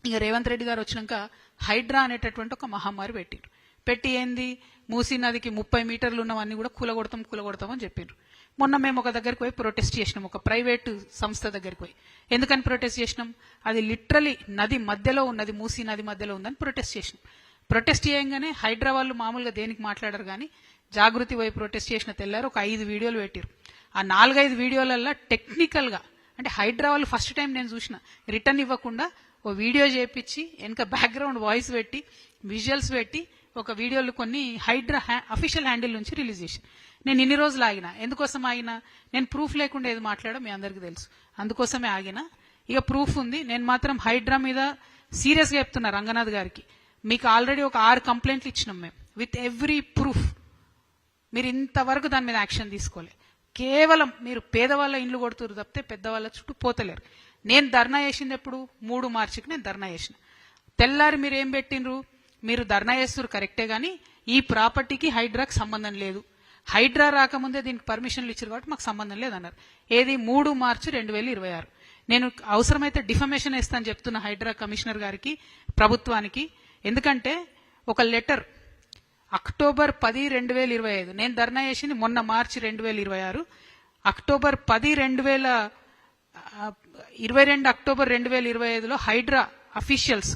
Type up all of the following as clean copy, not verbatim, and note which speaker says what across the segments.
Speaker 1: ఇక రేవంత్ రెడ్డి గారు వచ్చినాక హైడ్రా అనేటటువంటి ఒక మహమ్మారి పెట్టి ఏంది మూసీ నదికి 30 మీటర్లు ఉన్నవన్నీ కూడా కూలగొడతాం అని చెప్పిండ్రు. మొన్న మేము ఒక దగ్గరికి పోయి ప్రొటెస్ట్ చేసినాం, ఒక ప్రైవేటు సంస్థ దగ్గరికి పోయి. ఎందుకని ప్రొటెస్ట్ చేసినాం? అది లిటరలీ నది మధ్యలో ఉన్నది, మూసీ నది మధ్యలో ఉందని ప్రొటెస్ట్ చేసినాం. ప్రొటెస్ట్ చేయంగానే హైడ్రా వాళ్ళు మామూలుగా దేనికి మాట్లాడారు కానీ జాగృతి పోయి ప్రొటెస్ట్ చేసిన తెల్లారు ఒక 5 వీడియోలు పెట్టారు. ఆ 4-5 వీడియోలల్లో టెక్నికల్గా అంటే హైడ్రా వాళ్ళు ఫస్ట్ టైం నేను చూసిన రిటర్న్ ఇవ్వకుండా ఓ వీడియో చేపించి వెనక బ్యాక్గ్రౌండ్ వాయిస్ పెట్టి విజువల్స్ పెట్టి ఒక వీడియోలు కొన్ని హైడ్రా అఫీషియల్ హ్యాండిల్ నుంచి రిలీజ్ చేసి నేను ఇన్ని రోజులు ఆగిన. ఎందుకోసం ఆగినా? నేను ప్రూఫ్ లేకుండా ఏది మాట్లాడో మీ అందరికీ తెలుసు, అందుకోసమే ఆగిన. ఇక ప్రూఫ్ ఉంది. నేను మాత్రం హైడ్రా మీద సీరియస్గా చెప్తున్నా రంగనాథ్ గారికి, మీకు ఆల్రెడీ ఒక 6 కంప్లైంట్లు ఇచ్చినాం మేము విత్ ఎవ్రీ ప్రూఫ్. మీరు ఇంతవరకు దాని మీద యాక్షన్ తీసుకోలే. కేవలం మీరు పేదవాళ్ళ ఇండ్లు కొడుతున్నారు తప్పితే పెద్దవాళ్ళ చుట్టూ పోతలేరు. నేను ధర్నా చేసింది ఎప్పుడు? 3 మార్చికి నేను ధర్నా చేసిన. తెల్లారి మీరు ఏం పెట్టినరు? మీరు ధర్నా చేస్తారు కరెక్టే కానీ ఈ ప్రాపర్టీకి హైడ్రాకి సంబంధం లేదు, హైడ్రా రాకముందే దీనికి పర్మిషన్లు ఇచ్చారు కాబట్టి మాకు సంబంధం లేదన్నారు. ఏది? 3 మార్చి 2026. నేను అవసరమైతే డిఫమేషన్ వేస్తాను చెప్తున్న హైడ్రా కమిషనర్ గారికి, ప్రభుత్వానికి. ఎందుకంటే ఒక లెటర్ అక్టోబర్ 10, 2025, నేను ధర్నా చేసింది మొన్న మార్చి 2026. అక్టోబర్ 10, 2022 అక్టోబర్ 2025లో హైడ్రా అఫీషియల్స్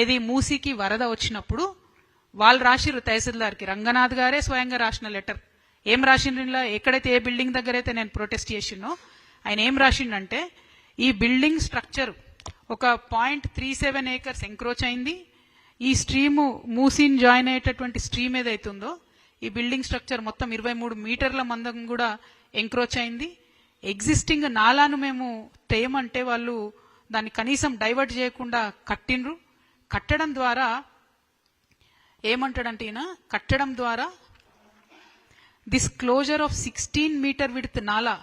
Speaker 1: ఏది మూసీకి వరద వచ్చినప్పుడు వాళ్ళు రాసిర్రు తహసీల్దార్కి, రంగనాథ్ గారే స్వయంగా రాసిన లెటర్. ఏం రాసిండ్రు? ఎక్కడైతే ఏ బిల్డింగ్ దగ్గర అయితే నేను ప్రొటెస్ట్ చేసినో ఆయన ఏం రాసిండంటే, ఈ బిల్డింగ్ స్ట్రక్చర్ ఒక 0.37 ఏకర్స్ ఎంక్రోచ్ అయింది. ఈ స్ట్రీము మూసీని జాయిన్ అయ్యేటటువంటి స్ట్రీమ్ ఏదైతుందో ఈ బిల్డింగ్ స్ట్రక్చర్ మొత్తం 23 మీటర్ల మందం కూడా ఎంక్రోచ్ అయింది. ఎగ్జిస్టింగ్ నాలాను మేము తేయమంటే వాళ్ళు దాన్ని కనీసం డైవర్ట్ చేయకుండా కట్టిండ్రు. కట్టడం ద్వారా ఏమంటాడంటే ఈయన, కట్టడం ద్వారా this closure of 16 metre width nala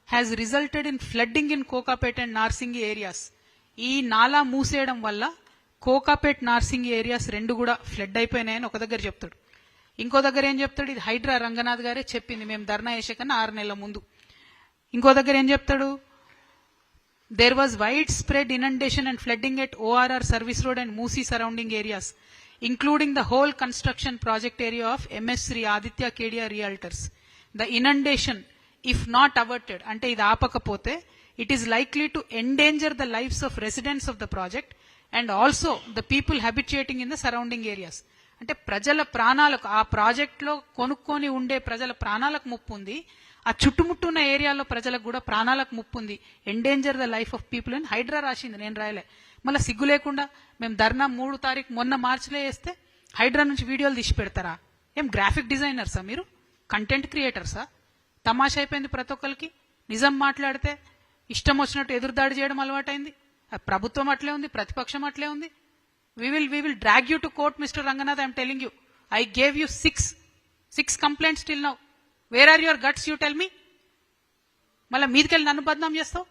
Speaker 1: has resulted in flooding in Kokapet and Narsingi areas. ఈ నాలా మూసేయడం వల్ల కోకాపేట్ నార్సింగి ఏరియాస్ 2 కూడా ఫ్లడ్ అయిపోయినాయని ఒక దగ్గర చెప్తాడు. ఇంకో దగ్గర ఏం చెప్తాడు? ఇది హైడ్రా రంగనాథ్ గారే చెప్పింది మేము ధర్నా చేసే కన్నా 6 నెలల ముందు. ఇంకో దగ్గర ఏం చెప్తాడు? There was widespread inundation and flooding at ORR service road and Musi surrounding areas including the whole construction project area of MS3 Aditya Kedia Realtors. The inundation, if not averted, ante idi aapakapote, it is likely to endanger the lives of residents of the project and also the people habitating in the surrounding areas. అంటే ప్రజల ప్రాణాలకు, ఆ ప్రాజెక్ట్లో కొనుక్కొని ఉండే ప్రజల ప్రాణాలకు ముప్పు ఉంది, ఆ చుట్టుముట్టున్న ఏరియాలో ప్రజలకు కూడా ప్రాణాలకు ముప్పు ఉంది. Endanger the life of people అని హైడ్రా రాసింది, నేను రాయలే. మళ్ళీ సిగ్గు లేకుండా మేము ధర్నా 3 తారీఖు మొన్న మార్చిలో వేస్తే హైడ్రా నుంచి వీడియోలు తీసి పెడతారా? ఏం గ్రాఫిక్ డిజైనర్సా మీరు? కంటెంట్ క్రియేటర్సా? తమాషా అయిపోయింది ప్రతి ఒక్కరికి. నిజం మాట్లాడితే ఇష్టం వచ్చినట్టు ఎదురుదాడి చేయడం అలవాటైంది. ప్రభుత్వం అట్లే ఉంది, ప్రతిపక్షం అట్లే ఉంది. we will drag you to court, Mr. Ranganath. I am telling you, I gave you six complaints till now. Where are your guts, you tell me? మళ్ళీ మీదికెళ్ళి నన్ను బద్నాం చేస్తావు.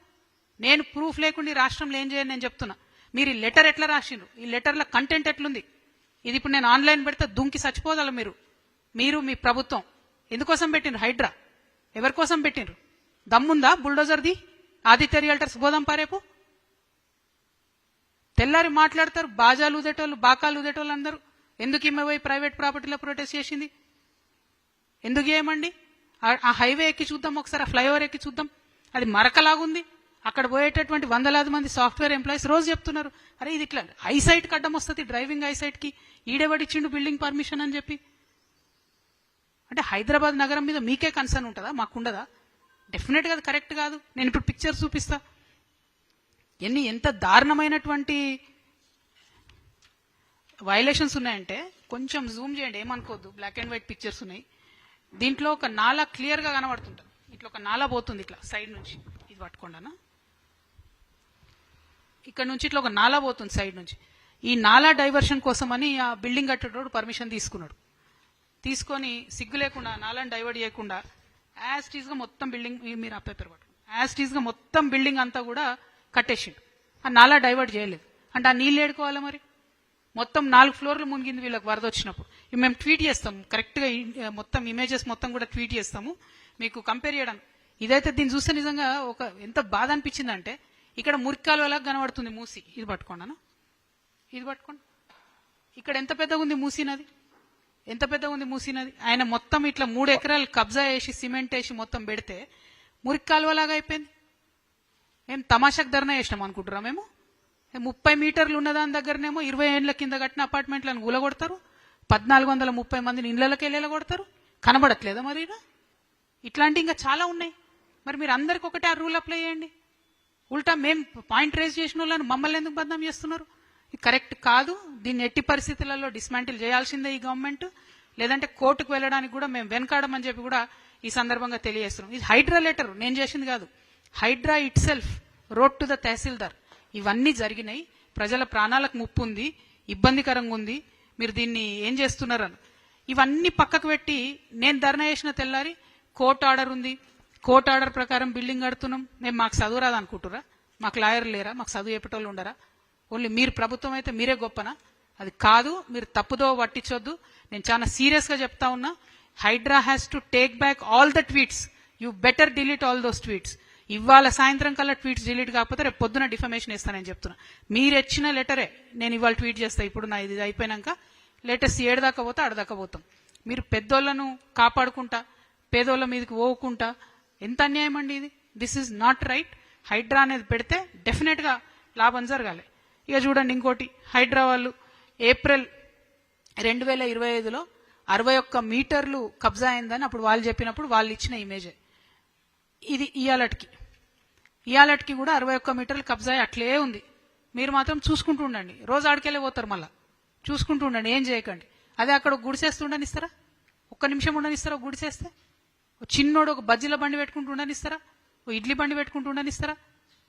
Speaker 1: నేను ప్రూఫ్ లేకుండా ఈ రాష్ట్రంలో ఏం చేయని నేను చెప్తున్నా. మీరు ఈ లెటర్ ఎట్లా రాసిండ్రు, ఈ లెటర్ల కంటెంట్ ఎట్లుంది, ఇది ఇప్పుడు నేను ఆన్లైన్ పెడితే దుంకి చచ్చిపోదాల. మీరు మీ ప్రభుత్వం ఎందుకోసం పెట్టిండ్రు హైడ్రా? ఎవరి కోసం పెట్టిండ్రు? దమ్ముందా బుల్డోజర్ది? ఆదిత్య రియల్టర్స్ పోదాం పారేపు. తెల్లారి మాట్లాడతారు బాజాలు ఊదేటోళ్ళు, బాకాలు ఊదేటోళ్ళు అందరూ. ఎందుకు ఈమె పోయి ప్రైవేట్ ప్రాపర్టీలో ప్రొటెస్ట్ చేసింది? ఎందుకు ఏమండి? ఆ హైవే ఎక్కి చూద్దాం ఒకసారి, ఆ ఫ్లైఓవర్ ఎక్కి చూద్దాం. అది మరకలాగుంది. అక్కడ పోయేటటువంటి 100,000 మంది సాఫ్ట్వేర్ ఎంప్లాయీస్ రోజు చెప్తున్నారు, అరే ఇది ఇట్లా ఐసైట్కి అడ్డం వస్తుంది, డ్రైవింగ్ ఐసైట్కి ఈడేవాడిచ్చిండు బిల్డింగ్ పర్మిషన్ అని చెప్పి. అంటే హైదరాబాద్ నగరం మీద మీకే కన్సర్న్ ఉంటుందా, మాకుండదా? డెఫినెట్గా అది కరెక్ట్ కాదు. నేను ఇప్పుడు పిక్చర్ చూపిస్తా. ఎంత దారుణమైనటువంటి వైలేషన్స్ ఉన్నాయంటే కొంచెం జూమ్ చేయండి, ఏమనుకోవద్దు. బ్లాక్ అండ్ వైట్ పిక్చర్స్ ఉన్నాయి. దీంట్లో ఒక నాలా క్లియర్గా కనబడుతుంటుంది. ఇట్లా ఒక నాలా పోతుంది ఇట్లా సైడ్ నుంచి, ఇది పట్టుకోండానా, ఇక్కడ నుంచి ఇట్లా ఒక నాలా పోతుంది సైడ్ నుంచి. ఈ నాలా డైవర్షన్ కోసమని ఆ బిల్డింగ్ కట్టేటోడు పర్మిషన్ తీసుకొని సిగ్గు లేకుండా నాలాని డైవర్ట్ చేయకుండా యాస్టీస్గా మొత్తం బిల్డింగ్, మీరు ఆ పేపర్ పట్టుకోండి, యాస్టీస్గా మొత్తం బిల్డింగ్ అంతా కూడా కట్టేసిండు. ఆ నాలా డైవర్ట్ చేయలేదు. అంటే ఆ నీళ్ళు ఏడుకోవాలా మరి? మొత్తం 4 ఫ్లోర్లు మునిగింది వీళ్ళకి వరద వచ్చినప్పుడు. మేము ట్వీట్ చేస్తాము కరెక్ట్గా, మొత్తం ఇమేజెస్ మొత్తం కూడా ట్వీట్ చేస్తాము మీకు కంపేర్ చేయడానికి. ఇదైతే దీన్ని చూస్తే నిజంగా ఎంత బాధ అనిపించిందంటే, ఇక్కడ మురికాలు ఎలా కనబడుతుంది మూసి, ఇది పట్టుకోండాను. ఇది పట్టుకోండి. ఇక్కడ ఎంత పెద్దగా ఉంది మూసీ నది, ఎంత పెద్దగా ఉంది మూసీ నది. ఆయన మొత్తం ఇట్లా 3 ఎకరాలు కబ్జా చేసి సిమెంట్ వేసి మొత్తం పెడితే మురికి కాలువలాగా అయిపోయింది. ఏం తమాషాకు ధర్నా చేసినాం అనుకుంటున్నాం మేము? 30 మీటర్లు ఉన్నదాని దగ్గరనేమో 20 ఏళ్ల కింద కట్టిన అపార్ట్మెంట్లను కూలగొడతారు, 1430 మందిని ఇళ్లకి వెళ్ళగొడతారు. కనబడట్లేదా మరి? ఇట్లాంటి ఇంకా చాలా ఉన్నాయి. మరి మీరు అందరికి ఒకటే ఆ రూల్ అప్లై చేయండి. ఉల్టా మేము పాయింట్ రేజ్ చేసిన వాళ్ళని మమ్మల్ని ఎందుకు బదనాం చేస్తున్నారు? ఇది కరెక్ట్ కాదు. దీన్ని ఎట్టి పరిస్థితులలో డిస్మాంటిల్ చేయాల్సిందే ఈ గవర్నమెంట్. లేదంటే కోర్టుకు వెళ్ళడానికి కూడా మేము వెనకాడమని చెప్పి కూడా ఈ సందర్భంగా తెలియజేస్తున్నాం. ఇది హైడ్రా లెటర్ నేను చేసింది కాదు. Hydraa itself wrote to the tahsildar. ఇవన్నీ జరిగినాయి. ప్రజల ప్రాణాలకు ముప్పు ఉంది, ఇబ్బందికరంగా ఉంది. మీరు దీన్ని ఏం చేస్తున్నారని ఇవన్నీ పక్కకు పెట్టి నేను ధర్నా చేసిన తెల్లారి కోర్టు ఆర్డర్ ఉంది, కోర్టు ఆర్డర్ ప్రకారం బిల్డింగ్ కడుతున్నాం. మేము మాకు చదువు రాదు అనుకుంటురా? మాకు లాయర్ లేరా? మాకు చదువు చెప్పేటోళ్ళు ఉండరా? ఓన్లీ మీరు ప్రభుత్వం అయితే మీరే గొప్పనా? అది కాదు. మీరు తప్పుదో పట్టించొద్దు. నేను చాలా సీరియస్గా చెప్తా ఉన్నా. HYDRAA has to take back all the tweets. You better delete all those tweets. ఇవాళ సాయంత్రం కల్లా ట్వీట్స్ డిలీట్ కాకపోతే రేపు పొద్దున డిఫమేషన్ ఇస్తానని చెప్తున్నా. మీరు ఇచ్చిన లెటరే నేను ఇవాళ ట్వీట్ చేస్తా. ఇప్పుడు నా ఇది అయిపోయినాక లేటెస్ట్ 7 దాకా పోతా, 8 దాకా పోతాం. మీరు పెద్దోళ్లను కాపాడుకుంటా పేదోళ్ళ మీదకి పోకుండా ఎంత అన్యాయం అండి ఇది. This is not right. HYDRAA అనేది పెడితే డెఫినెట్గా లాభం జరగాలి. ఇక చూడండి ఇంకోటి, హైడ్రా వాళ్ళు ఏప్రిల్ 2025లో 61 మీటర్లు కబ్జా అయిందని అప్పుడు వాళ్ళు చెప్పినప్పుడు వాళ్ళు ఇచ్చిన ఇమేజే ఇది. ఇయాలటికి కూడా 61 మీటర్లు కబ్జా అట్లే ఉంది. మీరు మాత్రం చూసుకుంటూ ఉండండి. రోజు ఆడికెళ్ళే పోతారు, మళ్ళీ చూసుకుంటూ ఉండండి, ఏం చేయకండి. అదే అక్కడ గుడిసేస్తూ ఉండనిస్తారా? 1 నిమిషం ఉండనిస్తారా? గుడిసేస్తే చిన్నోడు ఒక బజ్జీల బండి పెట్టుకుంటూ ఉండనిస్తారా? ఓ ఇడ్లీ బండి పెట్టుకుంటూ ఉండనిస్తారా?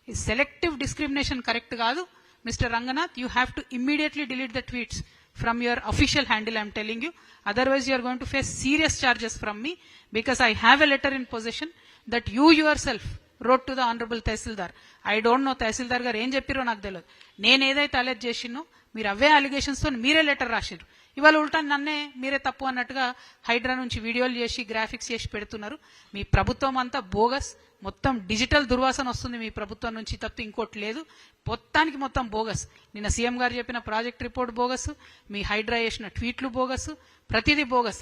Speaker 1: ఈ సెలెక్టివ్ డిస్క్రిమినేషన్ కరెక్ట్ కాదు. Mister Ranganath, you have to immediately delete the tweets from your official handle, I am telling you. Otherwise you are going to face serious charges from me, because I have a letter in possession that you yourself wrote to the honorable Tehsildar. I don't know Tehsildar garu em cheppiro నాకు తెలియదు. నేను ఏదైతే alert చేసినో మీరు అవే allegations తో మీరే letter రాసిరు. ఇవాళ ఉల్టా నన్నే మీరే తప్పు అన్నట్టుగా హైడ్రా నుంచి వీడియోలు చేసి గ్రాఫిక్స్ చేసి పెడుతున్నారు. మీ ప్రభుత్వం అంతా బోగస్. మొత్తం డిజిటల్ దుర్వాసన వస్తుంది మీ ప్రభుత్వం నుంచి తప్ప ఇంకోటి లేదు. మొత్తానికి మొత్తం బోగస్. నిన్న సీఎం గారు చెప్పిన ప్రాజెక్ట్ రిపోర్ట్ బోగస్, మీ హైడ్రా చేసిన ట్వీట్లు బోగస్, ప్రతిదీ బోగసే.